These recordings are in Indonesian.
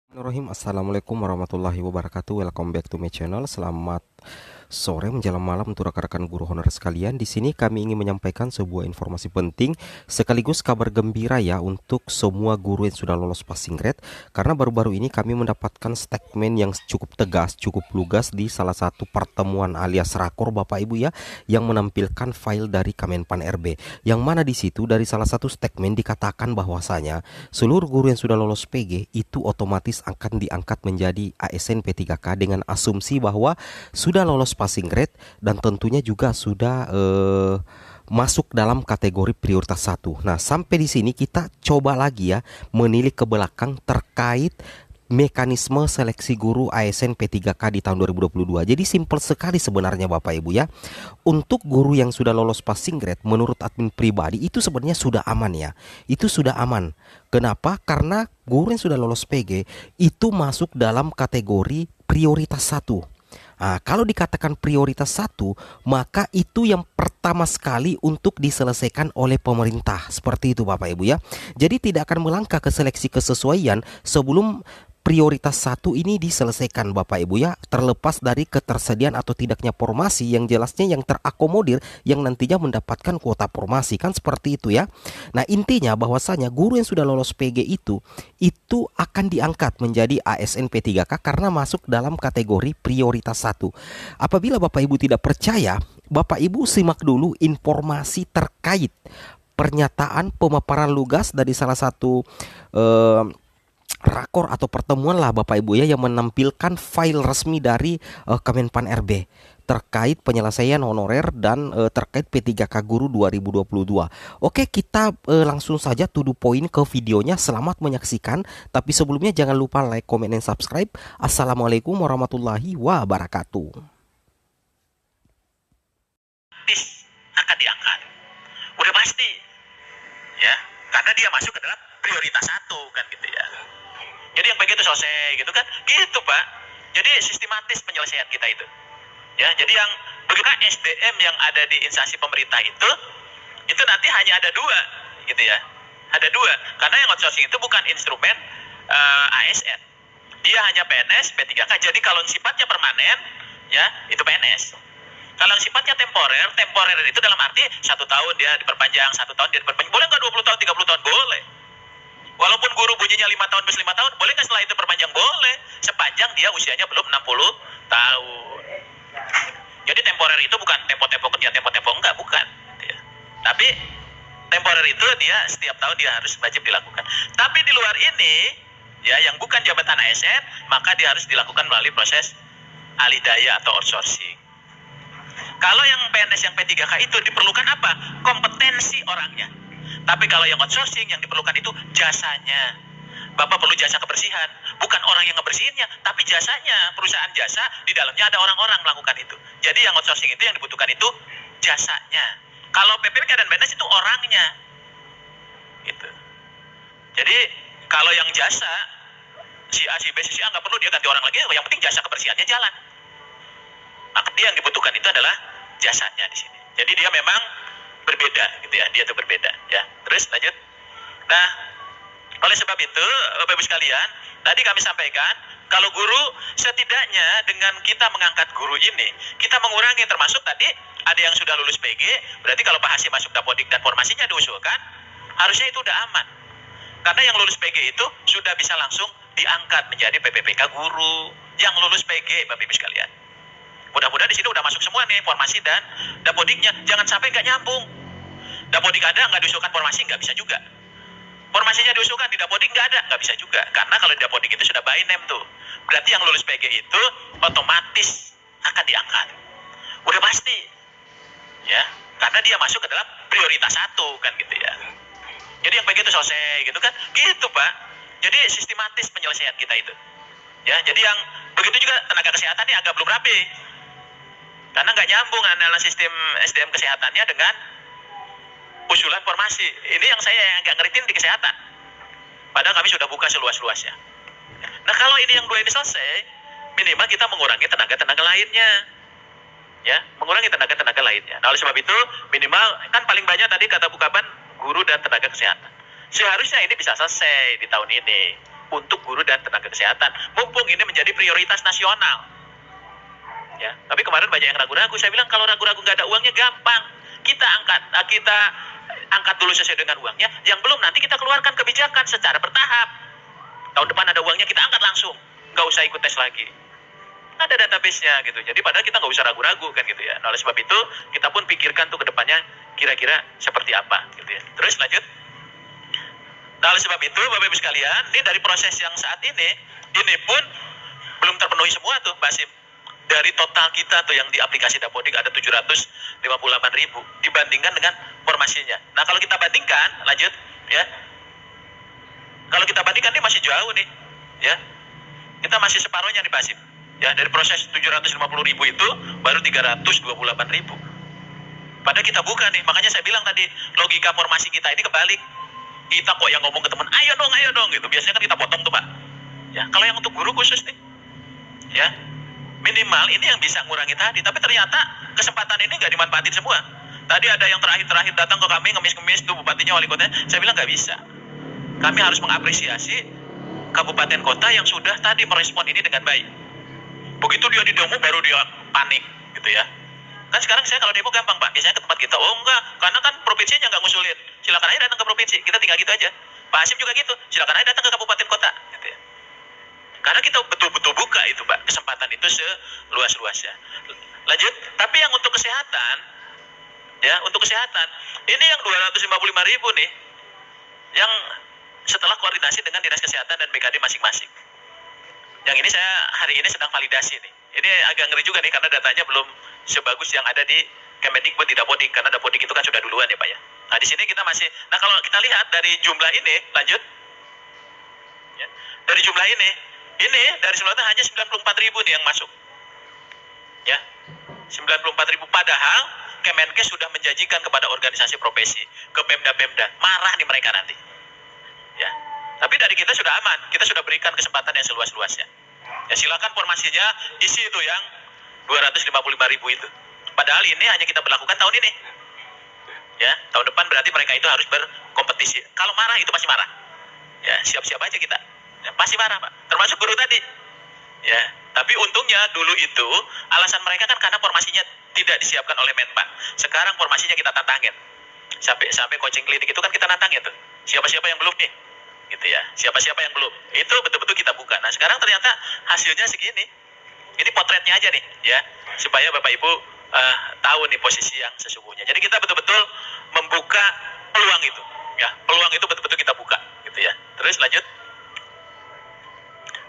Bismillahirrahmanirrahim. Assalamualaikum warahmatullahi wabarakatuh. Welcome back to my channel. Selamat sore menjelang malam untuk rekan-rekan guru honorer sekalian. Di sini kami ingin menyampaikan sebuah informasi penting sekaligus kabar gembira ya untuk semua guru yang sudah lolos passing grade, karena baru-baru ini kami mendapatkan statement yang cukup tegas, cukup lugas di salah satu pertemuan alias rakor Bapak Ibu ya, yang menampilkan file dari Kemenpan RB. Yang mana di situ dari salah satu statement dikatakan bahwasanya seluruh guru yang sudah lolos PG itu otomatis akan diangkat menjadi ASN P3K dengan asumsi bahwa sudah lolos passing grade dan tentunya juga sudah masuk dalam kategori prioritas satu. Nah, sampai di sini kita coba lagi ya menilik ke belakang terkait mekanisme seleksi guru ASN P3K di tahun 2022. Jadi simpel sekali sebenarnya Bapak Ibu ya. Untuk guru yang sudah lolos passing grade menurut admin pribadi itu sebenarnya sudah aman ya. Itu sudah aman. Kenapa? Karena guru yang sudah lolos PG itu masuk dalam kategori prioritas satu. Nah, kalau dikatakan prioritas satu, maka itu yang pertama sekali untuk diselesaikan oleh pemerintah. Seperti itu Bapak Ibu ya. Jadi tidak akan melangkah ke seleksi kesesuaian sebelum prioritas satu ini diselesaikan Bapak Ibu ya, terlepas dari ketersediaan atau tidaknya formasi yang jelasnya yang terakomodir yang nantinya mendapatkan kuota formasi, kan seperti itu ya. Nah, intinya bahwasanya guru yang sudah lolos PG itu akan diangkat menjadi ASN P3K karena masuk dalam kategori prioritas satu. Apabila Bapak Ibu tidak percaya, Bapak Ibu simak dulu informasi terkait pernyataan pemaparan lugas dari salah satu eh, rakor atau pertemuan lah Bapak Ibu ya, yang menampilkan file resmi dari Kemenpan RB terkait penyelesaian honorer dan terkait P3K Guru 2022. Oke, kita langsung saja to the point ke videonya. Selamat menyaksikan. Tapi sebelumnya jangan lupa like, comment, dan subscribe. Assalamualaikum warahmatullahi wabarakatuh. Akan diangkat, udah pasti ya, karena dia masuk ke dalam prioritas satu kan gitu ya. Jadi yang begitu selesai gitu kan, gitu Pak. Jadi sistematis penyelesaian kita itu. Ya, jadi yang begitu SDM yang ada di instansi pemerintah itu nanti hanya ada dua gitu ya. Ada dua, karena yang outsourcing itu bukan instrumen ASN. Dia hanya PNS, P3K. Jadi kalau sifatnya permanen ya, itu PNS. Kalau yang sifatnya temporer itu dalam arti 1 tahun dia diperpanjang, 1 tahun dia diperpanjang. Boleh nggak 20 tahun, 30 tahun? Boleh. Walaupun guru bunyinya 5 tahun plus 5 tahun, boleh nggak setelah itu perpanjang? Boleh. Sepanjang dia usianya belum 60 tahun. Jadi temporer itu bukan tempo-tempo kerja, tempo-tempo enggak, bukan. Ya. Tapi temporer itu dia setiap tahun dia harus wajib dilakukan. Tapi di luar ini, ya yang bukan jabatan ASN, maka dia harus dilakukan melalui proses alidaya atau outsourcing. Kalau yang PNS yang P3K itu diperlukan apa? Kompetensi orangnya. Tapi kalau yang outsourcing yang diperlukan itu jasanya. Bapak perlu jasa kebersihan, bukan orang yang ngebersihinnya, tapi jasanya. Perusahaan jasa di dalamnya ada orang-orang melakukan itu. Jadi yang outsourcing itu yang dibutuhkan itu jasanya. Kalau PPK dan PNS itu orangnya. Gitu. Jadi kalau yang jasa si A, si B, si A nggak perlu dia ganti orang lagi, yang penting jasa kebersihannya jalan. Maka dia yang dibutuhkan itu adalah jasanya di sini. Jadi dia memang berbeda gitu ya, dia itu berbeda ya. Terus lanjut. Nah, oleh sebab itu Bapak Ibu sekalian, tadi kami sampaikan kalau guru setidaknya dengan kita mengangkat guru ini, kita mengurangi, termasuk tadi ada yang sudah lulus PG, berarti kalau Pak Hasim masuk Dapodik dan formasinya diusulkan, harusnya itu udah aman. Karena yang lulus PG itu sudah bisa langsung diangkat menjadi PPPK guru yang lulus PG, Bapak Ibu sekalian. Mudah-mudahan di sini udah masuk semua nih formasi dan Dapodiknya. Jangan sampai nggak nyambung. Dapodik ada nggak diusulkan formasi, nggak bisa juga. Formasinya diusulkan di Dapodik nggak ada, nggak bisa juga. Karena kalau di Dapodik itu sudah by name tuh. Berarti yang lulus PG itu otomatis akan diangkat. Udah pasti. Ya, karena dia masuk ke dalam prioritas satu kan gitu ya. Jadi yang PG itu selesai gitu kan. Gitu Pak. Jadi sistematis penyelesaian kita itu. Ya, jadi yang begitu juga tenaga kesehatan ini agak belum rapi. Karena nggak nyambung antara sistem SDM kesehatannya dengan usulan formasi. Ini yang saya nggak ngeritin di kesehatan. Padahal kami sudah buka seluas-luasnya. Nah kalau ini yang dua ini selesai, minimal kita mengurangi tenaga-tenaga lainnya. Ya, mengurangi tenaga-tenaga lainnya. Nah oleh sebab itu, minimal, kan paling banyak tadi kata Bu Kaban, guru dan tenaga kesehatan. Seharusnya ini bisa selesai di tahun ini. untuk guru dan tenaga kesehatan. Mumpung ini menjadi prioritas nasional. Ya, tapi kemarin banyak yang ragu-ragu. Saya bilang kalau ragu-ragu nggak ada uangnya gampang. Kita angkat dulu sesuai dengan uangnya. Yang belum nanti kita keluarkan kebijakan secara bertahap. Tahun depan ada uangnya kita angkat langsung. Nggak usah ikut tes lagi. Ada database-nya gitu. Jadi padahal kita nggak usah ragu-ragu kan gitu ya. Nah, oleh sebab itu kita pun pikirkan tuh ke depannya kira-kira seperti apa gitu ya. Terus lanjut. Nah, oleh sebab itu Bapak Ibu sekalian, ini dari proses yang saat ini pun belum terpenuhi semua tuh Mbak Sim. Dari total kita tuh yang di aplikasi Dapodik ada 758.000 dibandingkan dengan formasinya. Nah, kalau kita bandingkan, lanjut ya. Kalau kita bandingkan ini masih jauh nih, ya. Kita masih separuhnya nih Pak Sim. Ya, dari proses 750.000 itu baru 328.000. Padahal kita buka nih, makanya saya bilang tadi logika formasi kita ini kebalik. Kita kok yang ngomong ke teman, ayo dong gitu. Biasanya kan kita potong tuh Pak. Ya, kalau yang untuk guru khusus nih, ya minimal ini yang bisa ngurangi tadi. Tapi ternyata kesempatan ini nggak dimanfaatin semua. Tadi ada yang terakhir datang ke kami ngemis-ngemis tuh bupatinya, wali kotanya. Saya bilang nggak bisa. Kami harus mengapresiasi kabupaten kota yang sudah tadi merespon ini dengan baik. Begitu dia di demo baru dia panik gitu ya. Kan sekarang saya kalau demo gampang Pak, biasanya ke tempat kita. Oh enggak, karena kan provinsinya nggak ngusulin. Silakan aja datang ke provinsi, kita tinggal gitu aja. Pak Hasim juga gitu, silakan aja datang ke kabupaten kota gitu ya. Karena kita betul-betul buka itu Pak, kesempatan itu seluas-luasnya. Lanjut, tapi yang untuk kesehatan, ya untuk kesehatan, ini yang 255.000 nih, yang setelah koordinasi dengan Dinas Kesehatan dan BKD masing-masing. Yang ini saya hari ini sedang validasi nih. Ini agak ngeri juga nih karena datanya belum sebagus yang ada di Kemendikbud di Dapodik, karena Dapodik itu kan sudah duluan ya Pak ya. Nah di sini kita masih, nah kalau kita lihat dari jumlah ini, lanjut, ya, dari jumlah ini dari seluruhnya hanya 94.000 nih yang masuk, ya, 94.000. Padahal Kemenkes sudah menjanjikan kepada organisasi profesi, ke Pemda-Pemda, marah nih mereka nanti, ya. Tapi dari kita sudah aman, kita sudah berikan kesempatan yang seluas-luasnya. Ya silakan formasinya isi itu yang 255.000 itu. Padahal ini hanya kita berlakukan tahun ini. Ya, tahun depan berarti mereka itu harus berkompetisi. Kalau marah itu pasti marah. Ya, siap-siap aja kita. Ya, pasti marah, Pak. Termasuk guru tadi. Ya, tapi untungnya dulu itu alasan mereka kan karena formasinya tidak disiapkan oleh Menpan. Sekarang formasinya kita tantangin. Sampai coaching klinik itu kan kita nantangin tuh. Siapa-siapa yang belum nih? Gitu ya. Siapa-siapa yang belum? Itu betul-betul kita buka. Nah, sekarang ternyata hasilnya segini. Ini potretnya aja nih, ya. Supaya Bapak Ibu tahu nih posisi yang sesungguhnya. Jadi kita betul-betul membuka peluang itu, ya. Peluang itu betul-betul kita buka, gitu ya. Terus lanjut.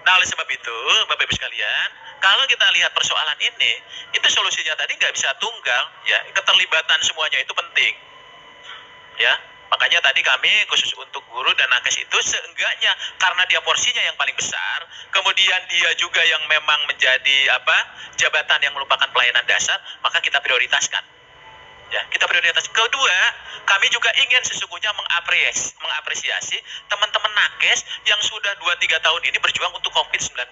Nah, oleh sebab itu, Bapak Ibu sekalian, kalau kita lihat persoalan ini, itu solusinya tadi nggak bisa tunggal, ya. Keterlibatan semuanya itu penting, ya. Makanya tadi kami khusus untuk guru dan nakes itu seenggaknya karena dia porsinya yang paling besar, kemudian dia juga yang memang menjadi jabatan yang merupakan pelayanan dasar, maka kita prioritaskan. Ya, kita prioritas. Kedua, kami juga ingin sesungguhnya mengapresiasi teman-teman nakes yang sudah 2-3 tahun ini berjuang untuk COVID-19.